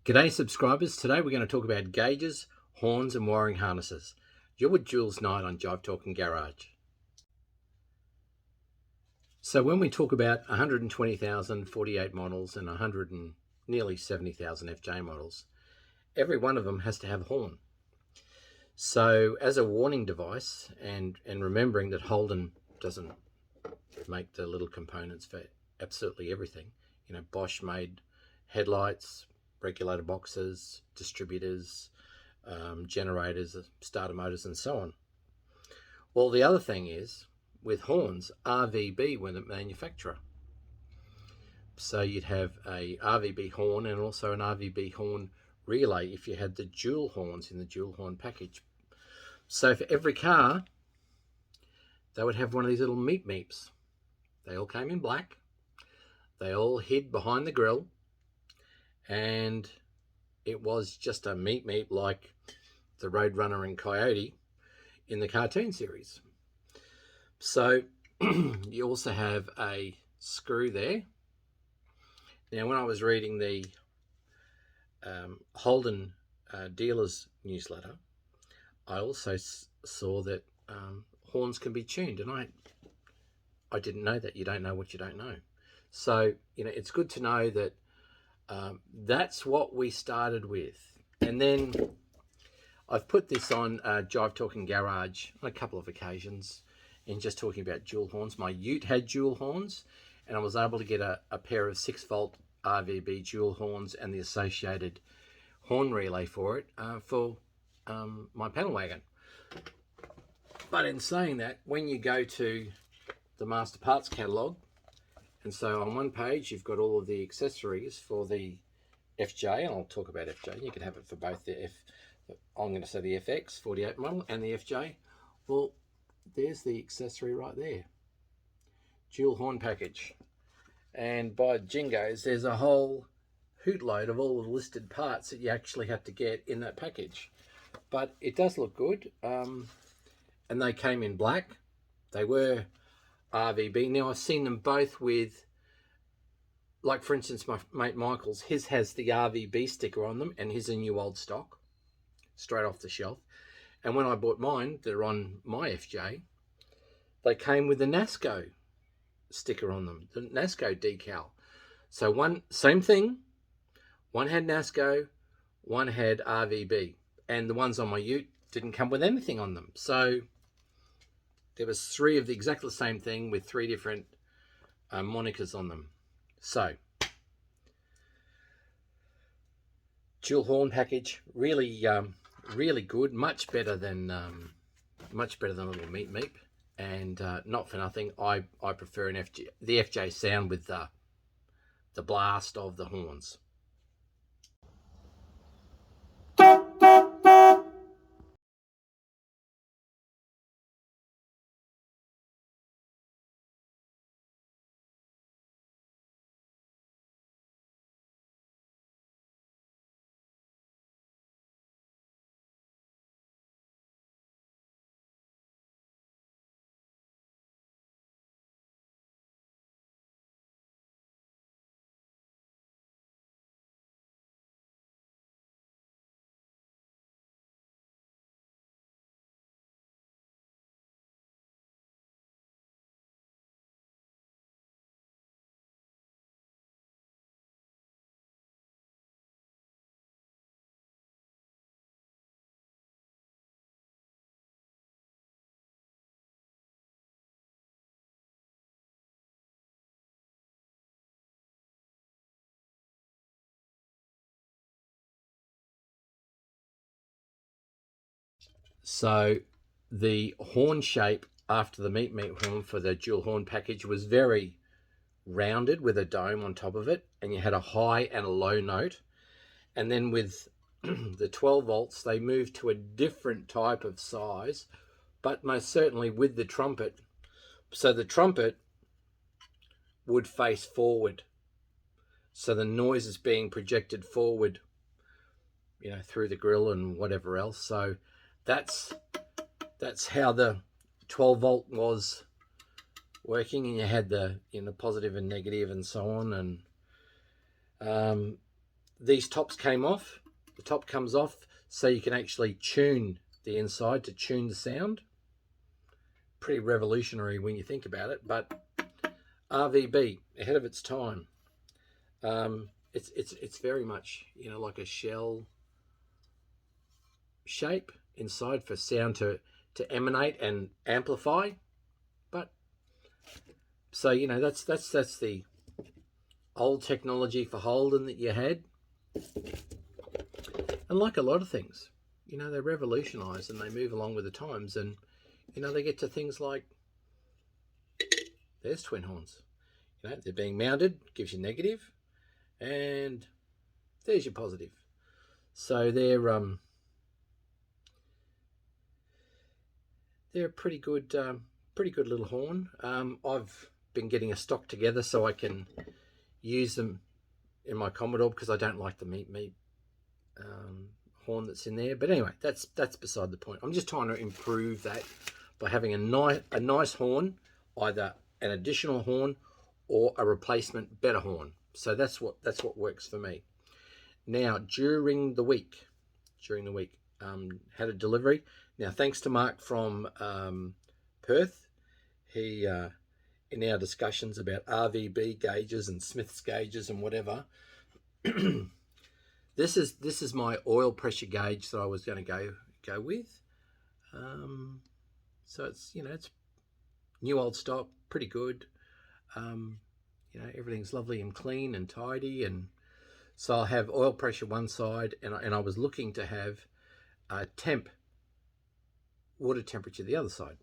G'day subscribers, today we're going to talk about gauges, horns and wiring harnesses. You're with Jules Knight on Jive Talking Garage. So when we talk about 120,000 48 models and nearly 70,000 FJ models, every one of them has to have a horn. So as a warning device, and remembering that Holden doesn't make the little components for absolutely everything, Bosch made headlights, regulator boxes, distributors, generators, starter motors, and so on. Well, the other thing is, with horns, RVB were the manufacturer. So you'd have a RVB horn and also an RVB horn relay if you had the dual horns in the dual horn package. So for every car, they would have one of these little meeps. They all came in black. They all hid behind the grille. And it was just a meep like the Roadrunner and Coyote in the cartoon series. So you also have a screw there. Now, when I was reading the Holden dealer's newsletter, I also saw that horns can be tuned, and I didn't know that. You don't know what you don't know. So, it's good to know that that's what we started with. And then I've put this on Jive Talking Garage on a couple of occasions in just talking about dual horns. My Ute had dual horns, and I was able to get a pair of 6-volt RVB dual horns and the associated horn relay for it for my panel wagon. But in saying that, when you go to the Master Parts catalogue, and so on one page, you've got all of the accessories for the FJ, and I'll talk about FJ. You can have it for both I'm going to say the FX 48 model and the FJ. Well, there's the accessory right there. Dual horn package. And by Jingoes, there's a whole hoot load of all the listed parts that you actually have to get in that package. But it does look good. And they came in black. They were RVB. Now, I've seen them both with, like for instance, my mate Michael's, his has the RVB sticker on them, and his are new old stock, straight off the shelf. And when I bought mine, they're on my FJ, they came with the Nasco sticker on them, the Nasco decal. So one, same thing, one had Nasco, one had RVB, and the ones on my Ute didn't come with anything on them. So there was 3 of the exactly the same thing with 3 different monikers on them. So, dual horn package, really, really good. Much better than a little meep. And not for nothing, I prefer the FJ sound with the blast of the horns. So the horn shape after the meep horn for the dual horn package was very rounded with a dome on top of it, and you had a high and a low note. And then with the 12 volts, they moved to a different type of size, but most certainly with the trumpet. So the trumpet would face forward, so the noise is being projected forward, through the grill and whatever else. So that's how the 12 volt was working, and you had the positive and negative and so on. And these tops came off. The top comes off so you can actually tune the inside to tune the sound. Pretty revolutionary when you think about it, but RVB, ahead of its time. It's very much, you know, like a shell shape inside for sound to emanate and amplify. But so, you know, that's the old technology for Holden that you had. And like a lot of things, you know, they revolutionize and they move along with the times, and you know, they get to things like, there's twin horns. You know, they're being mounted, gives you negative, and there's your positive. So they're a pretty good little horn. I've been getting a stock together so I can use them in my Commodore, because I don't like the meat horn that's in there. But anyway, that's beside the point. I'm just trying to improve that by having a nice horn, either an additional horn or a replacement better horn. So that's what works for me. Now, during the week, had a delivery. Now, thanks to Mark from Perth, he in our discussions about RVB gauges and Smith's gauges and whatever, this is my oil pressure gauge that I was going to go with. So it's, you know, it's new old stock, pretty good. You know, everything's lovely and clean and tidy, and so I'll have oil pressure one side, and I was looking to have water temperature the other side.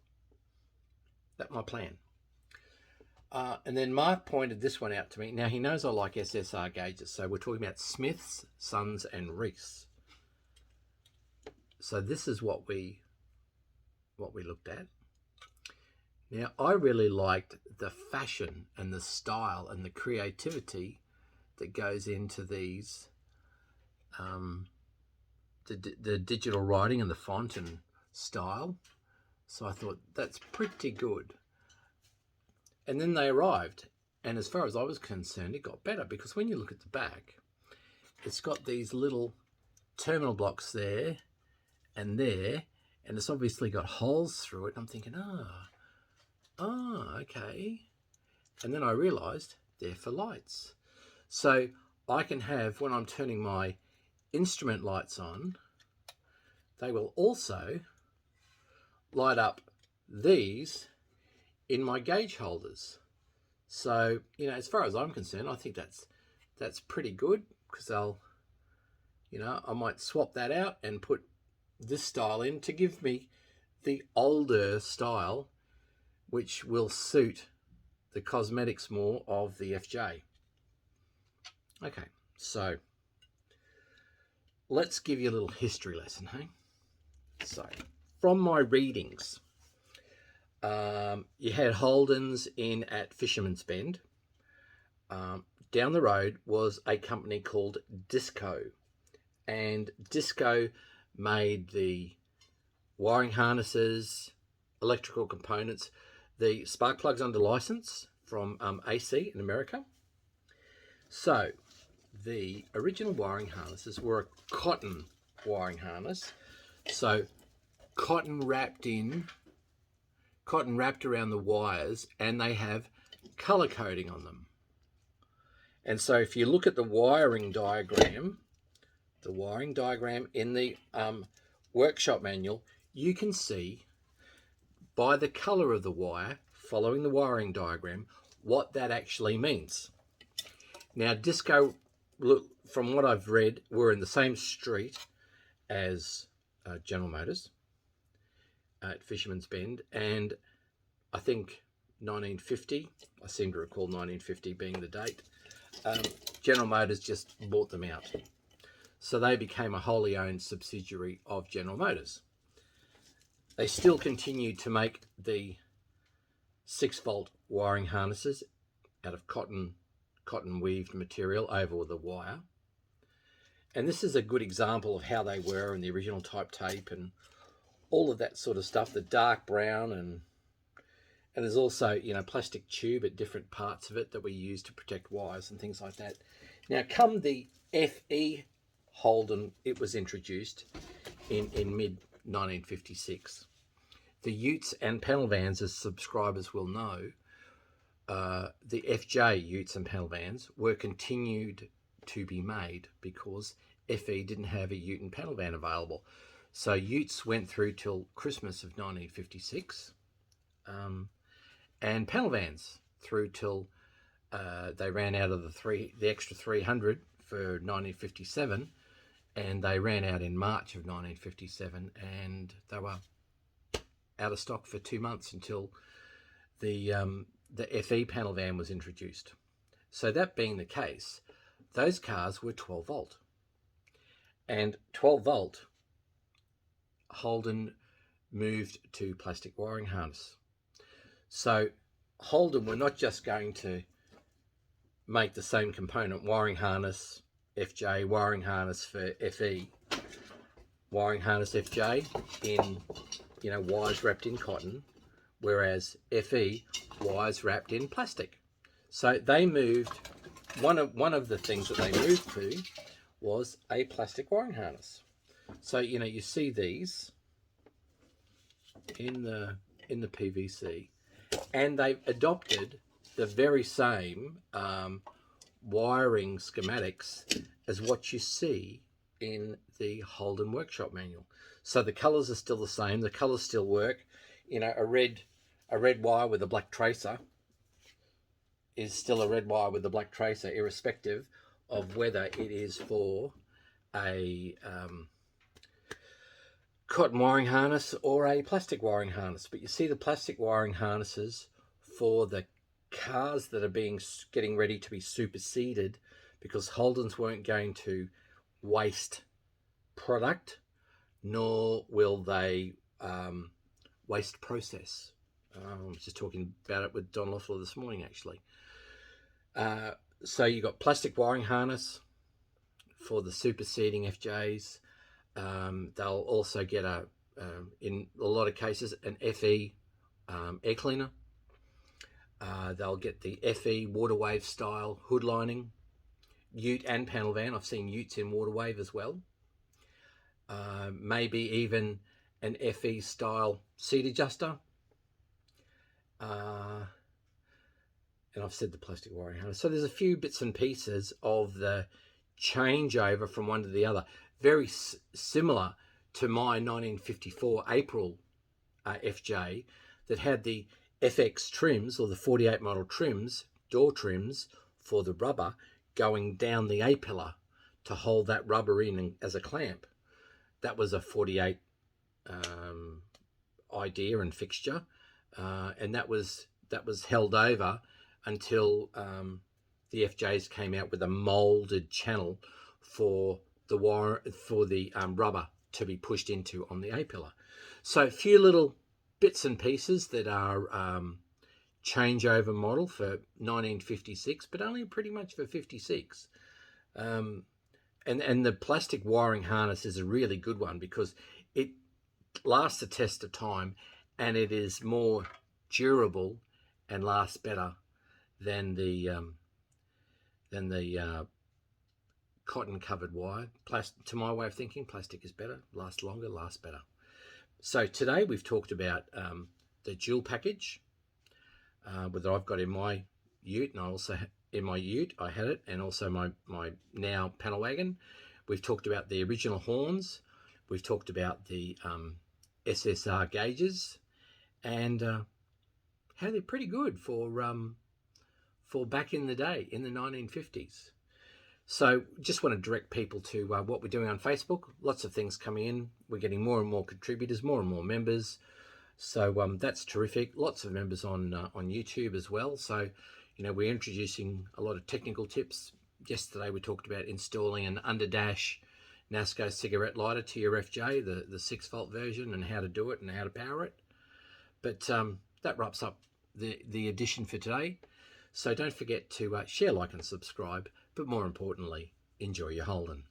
That's my plan. And then Mark pointed this one out to me. Now, he knows I like SSR gauges, so we're talking about Smiths, Sons and Reese. So this is what we looked at. Now, I really liked the fashion and the style and the creativity that goes into these, the digital writing and the font and style. So I thought, that's pretty good. And then they arrived, and as far as I was concerned, it got better, because when you look at the back, it's got these little terminal blocks there and there, and it's obviously got holes through it. And I'm thinking, okay. And then I realized they're for lights. So I can have, when I'm turning my instrument lights on, they will also light up these in my gauge holders. So, you know, as far as I'm concerned, I think that's pretty good, because I'll, you know, I might swap that out and put this style in to give me the older style, which will suit the cosmetics more of the FJ. Okay, so let's give you a little history lesson, hey? So, from my readings, you had Holden's in at Fisherman's Bend. Down the road was a company called Disco, and Disco made the wiring harnesses, electrical components, the spark plugs under license from AC in America. So the original wiring harnesses were a cotton wiring harness, so cotton wrapped around the wires, and they have color coding on them. And so if you look at the wiring diagram in the workshop manual, you can see by the color of the wire, following the wiring diagram, what that actually means. Now, Disco, look, from what I've read, were in the same street as General Motors at Fisherman's Bend, and I think 1950, I seem to recall 1950 being the date, General Motors just bought them out. So they became a wholly owned subsidiary of General Motors. They still continue to make the 6-volt wiring harnesses out of cotton weaved material over the wire. And this is a good example of how they were in the original type tape and all of that sort of stuff, the dark brown, and there's also, you know, plastic tube at different parts of it that we use to protect wires and things like that. Now, come the FE Holden, it was introduced in mid 1956. The Utes and panel vans, as subscribers will know, the FJ Utes and panel vans were continued to be made because FE didn't have a Ute and panel van available. So Utes went through till Christmas of 1956, and panel vans through till they ran out of the extra 300 for 1957, and they ran out in March of 1957, and they were out of stock for 2 months until the FE panel van was introduced. So that being the case, those cars were 12 volt, and 12 volt Holden moved to plastic wiring harness. So Holden were not just going to make the same component, wiring harness FJ, wiring harness for FE, wiring harness FJ in, you know, wires wrapped in cotton, whereas FE, wires wrapped in plastic. So they moved, one of the things that they moved to was a plastic wiring harness. So, you know, you see these in the PVC, and they've adopted the very same wiring schematics as what you see in the Holden workshop manual. So the colors are still the same, the colors still work. You know, a red wire with a black tracer is still a red wire with a black tracer, irrespective of whether it is for a cotton wiring harness or a plastic wiring harness. But you see the plastic wiring harnesses for the cars that are getting ready to be superseded, because Holdens weren't going to waste product, nor will they waste process. I was just talking about it with Don Loeffler this morning, actually. So you got plastic wiring harness for the superseding FJs. They'll also get in a lot of cases, an FE air cleaner. They'll get the FE water wave style hood lining, Ute and panel van. I've seen Utes in water wave as well. Maybe even an FE style seat adjuster. And I've said the plastic wiring harness. So there's a few bits and pieces of the changeover from one to the other. Very similar to my 1954 April FJ that had the FX trims, or the 48 model trims, door trims for the rubber going down the A-pillar to hold that rubber in as a clamp. That was a 48 idea and fixture, and that was held over until the FJs came out with a molded channel for the rubber to be pushed into on the A-pillar. So a few little bits and pieces that are changeover model for 1956, but only pretty much for 56. And the plastic wiring harness is a really good one because it lasts the test of time, and it is more durable and lasts better than the cotton covered wire. To my way of thinking, plastic is better, lasts longer, lasts better. So today we've talked about the dual package that I've got in my Ute, and I also in my Ute I had it, and also my now panel wagon. We've talked about the original horns. We've talked about the SSR gauges, and how they're pretty good for back in the day, in the 1950s. So just want to direct people to what we're doing on Facebook. Lots of things coming in. We're getting more and more contributors, more and more members. So that's terrific. Lots of members on YouTube as well. So, you know, we're introducing a lot of technical tips. Yesterday we talked about installing an underdash Nasco cigarette lighter to your FJ, the 6-volt version, and how to do it and how to power it. But that wraps up the edition for today. So don't forget to share, like, and subscribe. But more importantly, enjoy your Holden.